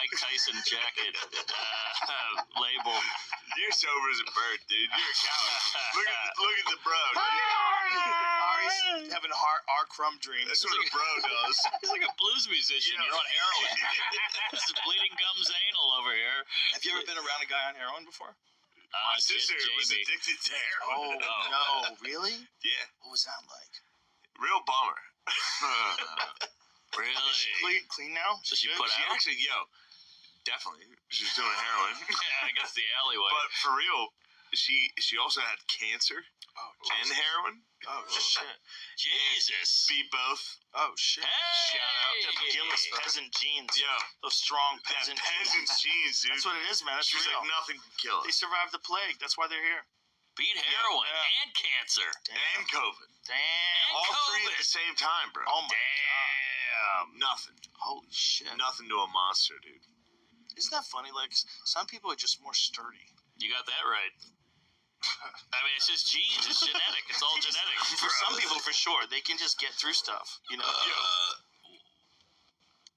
Mike Tyson jacket label. You're sober as a bird, dude. You're a coward. Look at the bro. Ari's having our crumb dreams. That's what a bro does. He's like a blues musician. Yeah. You're on heroin. This is Bleeding Gums Anal over here. Have you ever been around a guy on heroin before? My sister was Jamie. addicted to heroin. No, really? Yeah. What was that like? Real bummer. Really? Clean now? So she She put out? actually, definitely. She was doing heroin. Yeah, I guess the alleyway. But for real, she also had cancer Oh, and heroin. Oh, shit. Jesus. Beat both. Oh, shit. Hey! Shout out to Gillis peasant genes. Yo, Those strong that peasant peasant's genes, dude. That's what it is, man. That's She was real. like, nothing can kill They us. survived the plague. That's why they're here. Beat heroin Yeah. and cancer. And COVID. Damn. All three COVID. at the same time, bro. Oh, my God. Nothing. Holy shit. Nothing to a monster, dude. Isn't that funny? Like, some people are just more sturdy. You got that right. I mean, it's just genes. It's genetic. It's all genetic. For some people, for sure. They can just get through stuff, you know?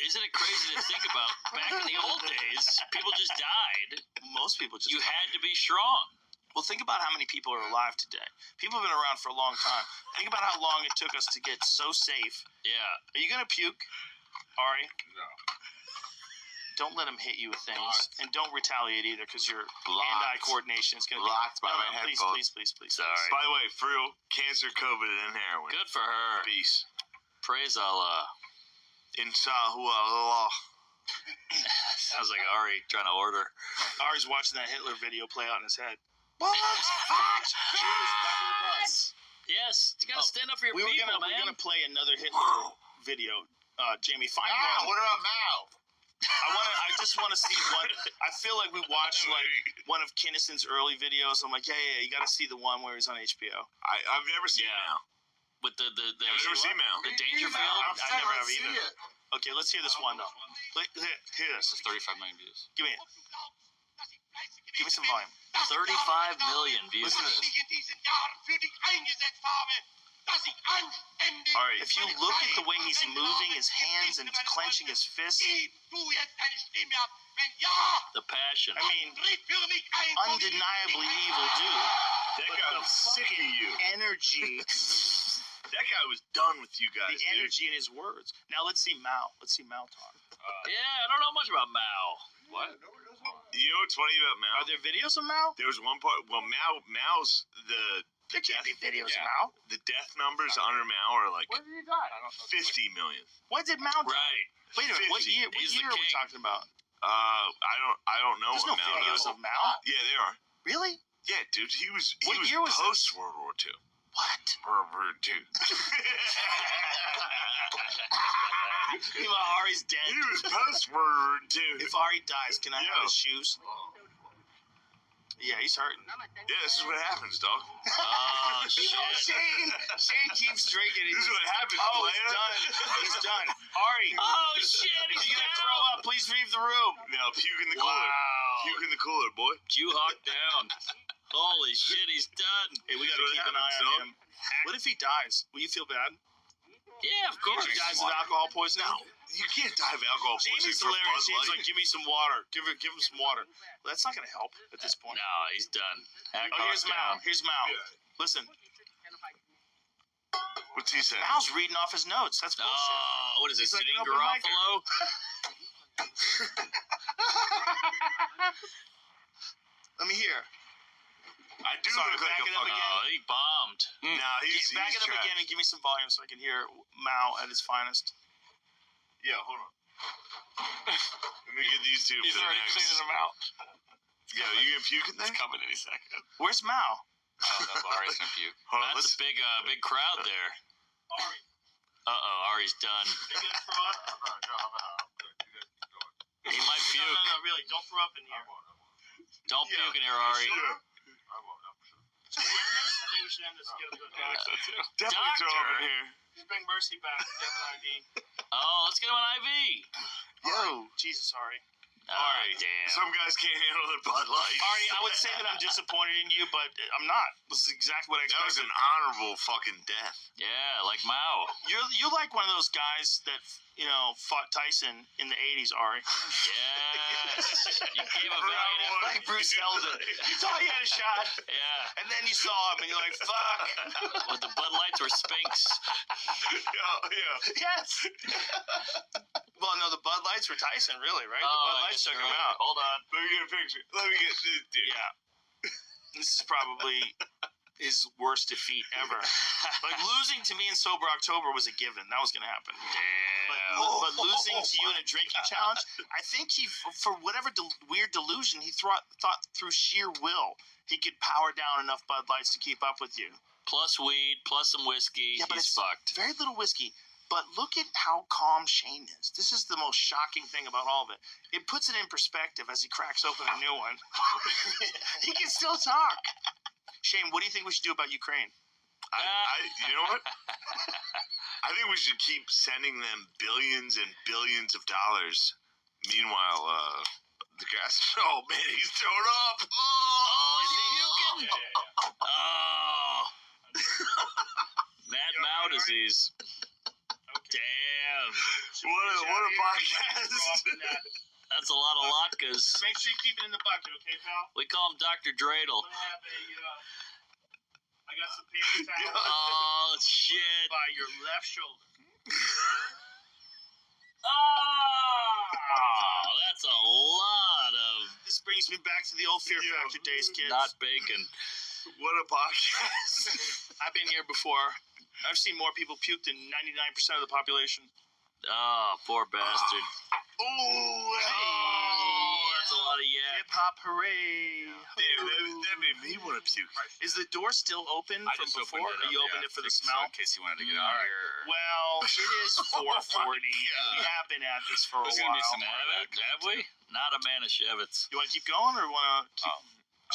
Isn't it crazy to think about? Back in the old days, people just died. Most people just... You had to be strong. Well, think about how many people are alive today. People have been around for a long time. Think about how long it took us to get so safe. Yeah. Are you going to puke, Ari? No. Don't let him hit you with things. Blocked. And don't retaliate either, because your Blocked. hand-eye coordination is going to be... Blocked by my please, headphones. please. Sorry. By the way, for real, cancer, COVID, and heroin. Good for her. Peace. Praise Allah. Inshallah. Sounds like Ari trying to order. Ari's watching that Hitler video play out in his head. Yes, you gotta stand up for your We were people, gonna man. play another Hitler video. Jamie, find one. What about Mao? I just want to see one. I feel like we watched like one of Kinnison's early videos. I'm like, yeah, you got to see the one where he's on HBO. I've never seen Yeah. Mao. With the I've never seen Mao. the Dangerfield. I never have either. Okay, let's hear this one though. Hear this. This is 35 million views. Give me it. Give me some volume. 35 million views. Listen to this. All right, if you look at the way he's moving his hands and clenching his fists, The passion. I mean, undeniably evil dude. That guy was sick of you. Energy, That guy was done with you guys, the energy in his words. Now let's see Mao. Let's see Mao talk. Yeah, I don't know much about Mao. What? You know what's funny about Mao? Are there videos of Mao? There was one part. Well, Mao's There can't be videos Yeah. of Mao. the death numbers under Mao are like When did he die? I don't know. 50 million. When did Mao die? Right. Wait a minute. What 50. year? What He's the year are we king. talking about? I don't know. There's no what Mao videos does. of Mao. Yeah, they are. Really? Yeah, dude, he was What year was post World War II. What? World War II. Meanwhile, Ari's dead. He was post World War II. If Ari dies, can I Yo. have his shoes? Yeah, he's hurting. Yeah, this is what happens, dog. Oh, shit. Shane keeps drinking. This is what happens. Oh, player. he's done. He's done. Ari, Oh, shit. if He's you're gonna down. throw up, please leave the room. Now puke in the cooler. Wow. Puke in the cooler, boy. Q-Hawk down. Holy shit, he's done. Hey, we gotta That's what keep an eye happens, on dog. him. What if he dies? Will you feel bad? Yeah, of If course. he dies of alcohol poisoning? No, you can't die of alcohol poisoning Jamie's from hilarious. Bud James Light. like, give me some water. Give him some water. Well, that's not gonna help at this point. No, he's done. Oh, here's Mao. Here's Mao. Yeah. Listen, What's he saying? Mao's reading off his notes. That's bullshit. Oh, what is this? He's like Sitting an open micer. Garofalo? Let me hear. I do Sorry, look like back a it up fucking. again. Oh, he bombed. Nah, he's Back it up trash. again and give me some volume so I can hear Mao at his finest. Yeah, hold on. Let me get these two He's for the already next. cleaning them out. Yo, you gonna puke in there? Coming any second. Where's Mao? Oh, that's Ari's gonna puke. Hold on, That's a big crowd there. Ari, Uh-oh, Ari's done. are you gonna throw up? He might puke. No, really, don't throw up in here. Don't Yeah. puke in here, Ari. Sure. Should we end this? I think we should end this. Get a good Definitely throw up in here. Just bring Mercy back. Get an ID. Oh, let's get him an IV. Yo, Jesus, Ari. Ari, damn. some guys can't handle the Bud Light. Ari, I would say that I'm disappointed in you, but I'm not. This is exactly what I That was expected. an honorable fucking death. Yeah, like Mao. You're like one of those guys that fought Tyson in the '80s, Ari. Yes. You gave a valiant effort. Like Bruce Helder. You thought you had a shot, Yeah. and then you saw him, and you're like, "Fuck." With the Bud Lights were Spinks. Yeah. Yes. Well, no, the Bud Lights were Tyson, really, right? The Oh, Bud Lights took him out. Hold on. Let me get a picture. Let me get this dude. Yeah. This is probably his worst defeat ever. Like, losing to me in Sober October was a given. That was going to happen. But losing to you in a drinking challenge, I think he, for whatever weird delusion, he thought through sheer will he could power down enough Bud Lights to keep up with you. Plus weed, plus some whiskey. Yeah, but He's it's fucked. very little whiskey. But look at how calm Shane is. This is the most shocking thing about all of it. It puts it in perspective as he cracks open a new one. He can still talk. Shane, what do you think we should do about Ukraine? You know what? I think we should keep sending them billions and billions of dollars. Meanwhile, the guys. Oh man, he's thrown up. Oh, Is he puking? Oh. Mad Mao disease. Damn. What a podcast. That's a lot of latkes. Make sure you keep it in the bucket, okay, pal? We call him Dr. Dreidel. I got some paper towels Oh, shit. by your left shoulder. Oh, that's a lot of This brings me back to the old Fear Factor days, kids. not bacon. What a podcast. I've been here before. I've seen more people puke than 99% of the population. Oh, poor bastard. That's a lot of yak. Hip hop hooray! Damn, that made me want to puke. Is the door still open from before? Or you opened it for the smell? in case you wanted to get All out right. here. Well, it is 4:40. We have been at this for a There's while. gonna be some more of that. Have we? Not a Manischewitz. You want to keep going, or want to keep?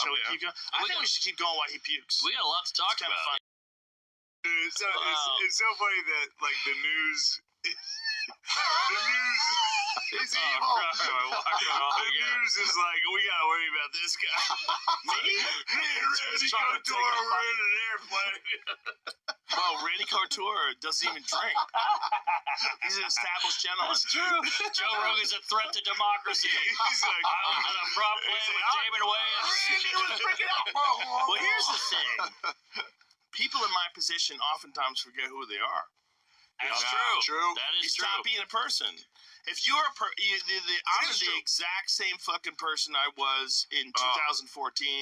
Shall we yeah. keep going? I think we should keep going while he pukes. We got a lot to talk It's kind of about. fun. Dude, it's so funny that like the news is evil. The news is like, we gotta worry about this guy. Me and Randy Couture were in an airplane. Bro, Randy Couture doesn't even drink. He's an established gentleman. That's true. Joe Rogan's a threat to democracy. He's like, I was in a prop play he's with like, Damon Wayans. Randy was freaking out. Well, here's the thing. People in my position oftentimes forget who they are. That's Yeah, true. true. That You is true. stop being a person. If you're I'm is the true. exact same fucking person I was in 2014,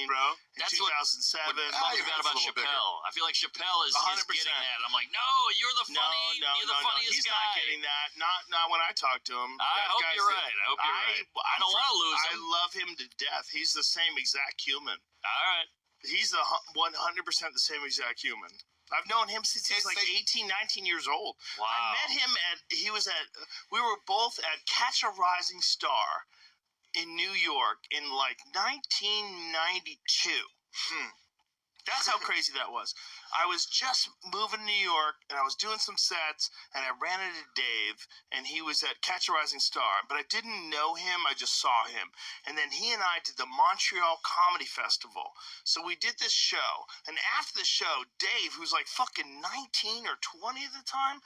Bro. in That's what- 2007. What bugs me out about a little bigger. Chappelle. I feel like Chappelle is 100%. getting that. I'm like, no, you're the funny, you're the funniest He's guy. not getting that. Not when I talk to him. I That hope guy's you're right. I hope you're right. I don't want to lose I him. love him to death. He's the same exact human. All right. He's the 100% the same exact human. I've known him since he was like 18, 19 years old. Wow. I met him we were both at Catch a Rising Star in New York in like 1992. That's how crazy that was. I was just moving to New York, and I was doing some sets, and I ran into Dave, and he was at Catch a Rising Star, but I didn't know him, I just saw him. And then he and I did the Montreal Comedy Festival. So we did this show, and after the show, Dave, who's like fucking 19 or 20 at the time,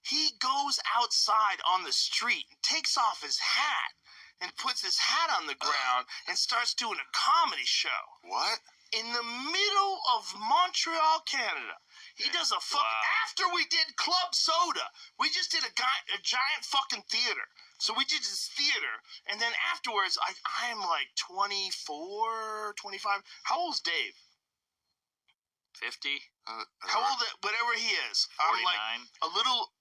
he goes outside on the street and takes off his hat and puts his hat on the ground and starts doing a comedy show. What? In the middle of Montreal, Canada. He does a fuck. Wow. After we did Club Soda, we just did a giant fucking theater. So we did this theater, and then afterwards, I am like 24, 25. How old's Dave? 50, How old? Whatever he is. I'm 49. like a little.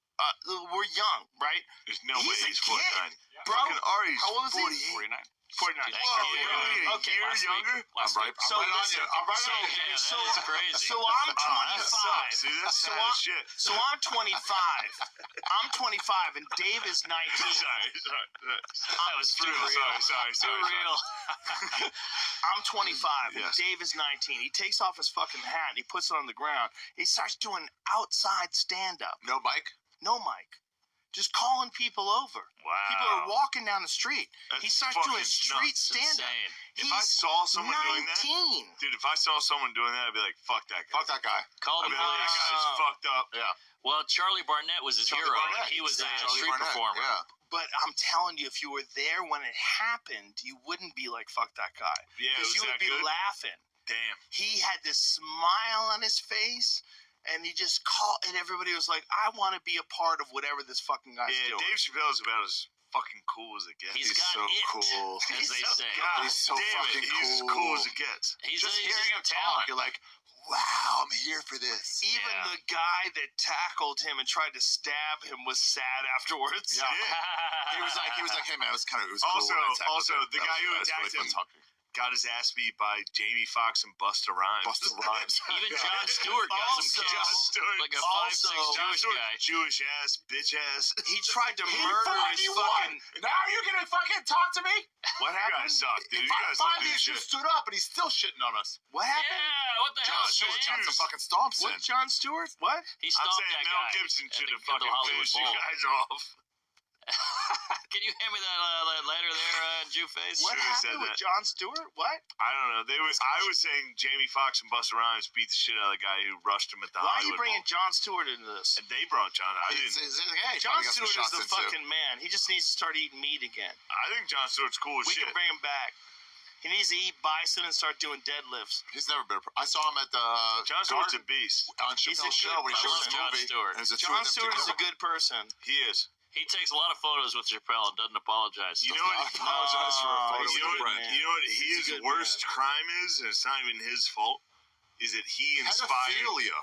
We're young, right? There's no way He's a he's kid. 49. Bro, Fucking Ari's how old is he? 48. 49. Thank Whoa, you. really? Okay, You're last week. younger? Last I'm right, week. So I'm right on listen, you. I'm right so- on you. Yeah, so- that is crazy. So I'm Oh, that 25. sucks, dude. That's So sad I- as shit. So I'm 25. I'm 25, and Dave is 19. Sorry. that was too real. Sorry. Too real. I'm 25, and Yes. Dave is 19. He takes off his fucking hat, and he puts it on the ground. He starts doing outside stand-up. No bike? No mic. just calling people over. Wow. People are walking down the street. He That's starts doing fucking street nuts. stand-up. Insane. If I saw someone doing that, 19. dude, if I saw someone doing that, I'd be like, fuck that guy. Fuck that guy. Call I'd the be like, that police. guy's fucked up. Yeah. Well, Charlie Barnett was his Charlie hero. Barnett. He was a Charlie street Barnett, performer. Yeah. But I'm telling you, if you were there when it happened, you wouldn't be like, fuck that guy. Yeah, Because was you would that be good? laughing. Damn. He had this smile on his face, and he just called, and everybody was like, I want to be a part of whatever this fucking guy's Yeah, doing. Dave Chappelle's about as fucking cool as it gets. He's He's got so it, cool. as He's they so say. God He's so damn fucking it, he's as cool. cool as it gets. He's Just a hearing him talk, talent. you're like, wow, I'm here for this. Even Yeah. the guy that tackled him and tried to stab him was sad afterwards. Yeah. He was like, hey man, it was cool. Also- when I tackled also, him. the That guy was- who that was attacked really him- fun talking. Got his ass beat by Jamie Foxx and Busta Rhymes. Busta Rhymes. Even Jon Stewart got Also- some Jon kicks. Stewart. Like a Also- 5'6" Jon Jewish Stewart, guy. Jewish ass, bitch ass. He tried to He murder finally his won. fucking. Now you're gonna fucking talk to me? What you guys suck, dude. You guys suck Finally, this you shit. stood up, and he's still shitting on us. What happened? Yeah, what the hell, Jon Stewart got man? some fucking stomps in. What, Jon Stewart? What? He I'm stomped saying that Mel guy Gibson at should the have fucking Hollywood finished you Bowl. guys off. Can you hand me that letter there, Jew face? What Should've said happened with that. Jon Stewart? What? I don't know. I was saying Jamie Foxx and Busta Rhymes beat the shit out of the guy who rushed him at the Why are you Hollywood bringing Bowl. Jon Stewart into this? And they brought John. I He's didn't. like, hey, Jon probably got some Stewart is shots the in, too. fucking man. He just needs to start eating meat again. I think Jon Stewart's cool as We shit. can bring him back. He needs to eat bison and start doing deadlifts. He's never been. I saw him at the Jon Stewart's a Garden beast. on He's a Chappelle's show good when he showed his person. Jon movie. Stewart. And it was the two Jon of them Stewart is a together. good person. He is. He takes a lot of photos with Chappelle and doesn't apologize. You Does know not what? apologize for a photo he's with You a know what? friend. man. You know what He's a his good worst man. crime is, and it's not even his fault. Is that he inspired? Pedophilia.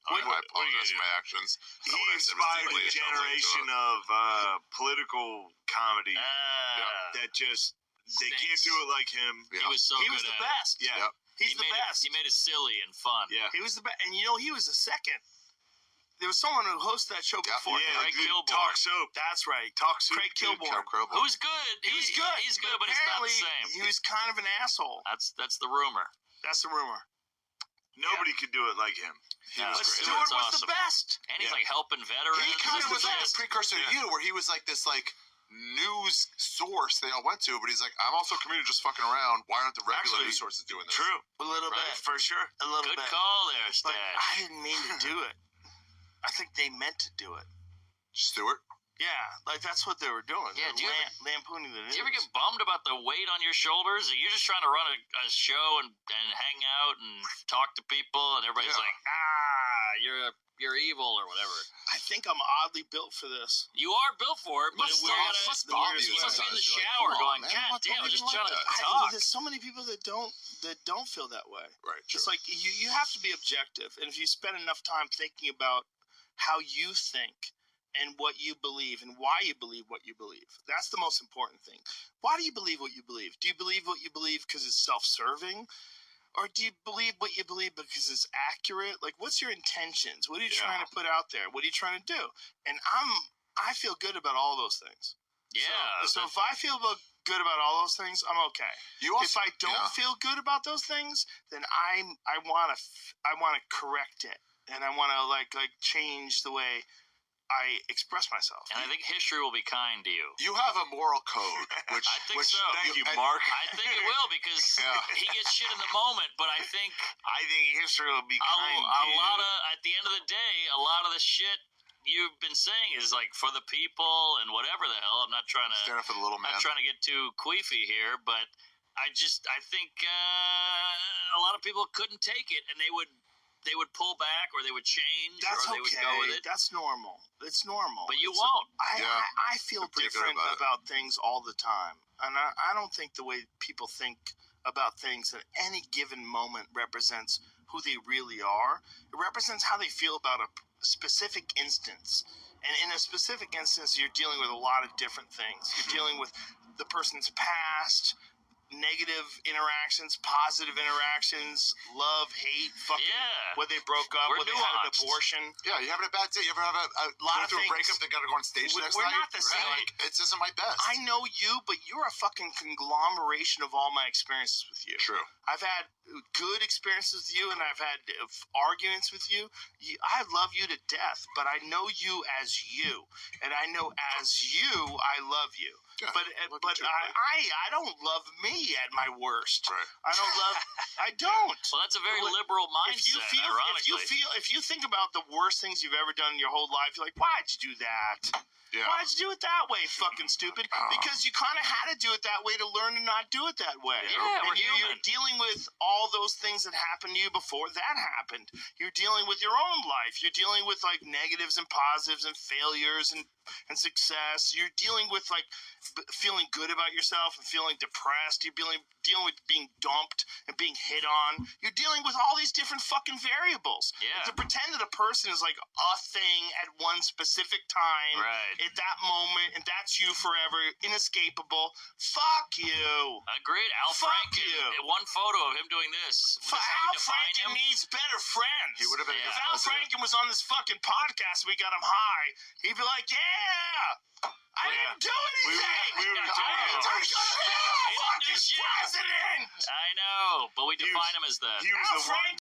What- I what are you apologize gonna for my actions. He Not what I said, inspired Mr. a Lee. generation of political comedy that just they can't Stinks. do it like him. Yeah. He was so He good was the at it. best. Yeah, Yep. He's He the made best. He made it silly and fun. yeah. He was the best. And you know, he was the second. There was someone who hosted that show Yeah. before. Yeah, Craig dude, Kilborn. Talk Soap. That's right. Talk Soap. Craig dude. Kilborn. Cal Crowbar. Who's good? He was good. He's good, but he's not the apparently, same. He was kind of an asshole. That's the rumor. That's the rumor. Nobody could do it like him. He Yeah, was But great. Stewart was awesome. the best. And he's Yeah. like helping veterans. He kind of and was like a shit. precursor to Yeah. you, where he was like this news source they all went to, but he's like, I'm also a comedian just fucking around. Why aren't the regular Actually, news sources doing this? True, A little Right. bit. for sure. A little Good bit. call there, But Stash. I didn't mean to do it. I think they meant to do it. Stewart? Yeah, like that's what they were doing. Yeah, They're do you ever- lampooning the news. Do you ever get bummed about the weight on your shoulders? Are you just trying to run a show and hang out and talk to people, and everybody's Yeah. like, you're evil or whatever? I think I'm oddly built for this. You are built for it, but Must we're stop. gonna. Must You stop must you be in the sometimes. You're like, shower come on, going, man, God what's damn, wrong just with you trying like to that?" talk. There's so many people that don't feel that way. Right. It's true. like you have to be objective, and if you spend enough time thinking about how you think and what you believe and why you believe what you believe, that's the most important thing. Why do you believe what you believe? Do you believe what you believe because it's self-serving, or do you believe what you believe because it's accurate? Like, what's your intentions? What are you trying to put out there? What are you trying to do? And I feel good about all those things. Yeah. So if I feel good about all those things, I'm okay. You also, If I don't yeah. feel good about those things, then I want to correct it, and I want to like change the way I express myself. And I think history will be kind to you. You have a moral code, which I think so. Thank you, and- Mark. I think it will because Yeah. he gets shit in the moment, but I think I think history will be a kind to lot you. of at the end of the day, a lot of the shit you've been saying is like for the people and whatever the hell. I'm not trying to stand up for the little man. not trying to get too queefy here, but I think a lot of people couldn't take it, and they would pull back or they would change That's or they would okay. go with it. That's normal. It's normal. But you It's- won't. Yeah. I feel I'm pretty good different about it. about things all the time, and I don't think the way people think about things at any given moment represents who they really are. It represents how they feel about a specific instance. And in a specific instance, you're dealing with a lot of different things. You're dealing with the person's past, negative interactions, positive interactions, love, hate, fucking Yeah. whether they broke up, We're whether they had an nuanced. abortion. Yeah, you having a bad day. You ever have a Lot go of through a things. breakup? They gotta go on stage We're next not night. the Right? same. Like, this isn't my best. I know you, but you're a fucking conglomeration of all my experiences with you. True. I've had good experiences with you, and I've had arguments with you. I love you to death, but I know you as you, and I know as you, I love you. Yeah, But love but you too, right? I don't love me at my worst. Right. I don't love. I don't. Well, that's a very Well, liberal mindset. If you think about the worst things you've ever done in your whole life, you're like, why'd you do that? Yeah. Why'd you do it that way, fucking stupid? Because you kind of had to do it that way to learn to not do it that way. Yeah, we're and you're human. dealing with all those things that happened to you before that happened. You're dealing with your own life. You're dealing with like negatives and positives and failures and success. You're dealing with like feeling good about yourself and feeling depressed. You're dealing with being dumped and being hit on. You're dealing with all these different fucking variables. Yeah. To pretend that a person is like a thing at one specific time, Right. at that moment, and that's you forever, inescapable. Fuck you. Agreed. Al Fuck Franken. you. One photo of him doing this. Was this how Al you define Franken him? needs better friends. He would have been. Yeah. If Al Franken was on this fucking podcast, we got him high. He'd be like, "Yeah, I didn't do anything. we would be I talking didn't about do He didn't do fucking shit. president." I know, but we He was- define him as that. He was Al the one. Franken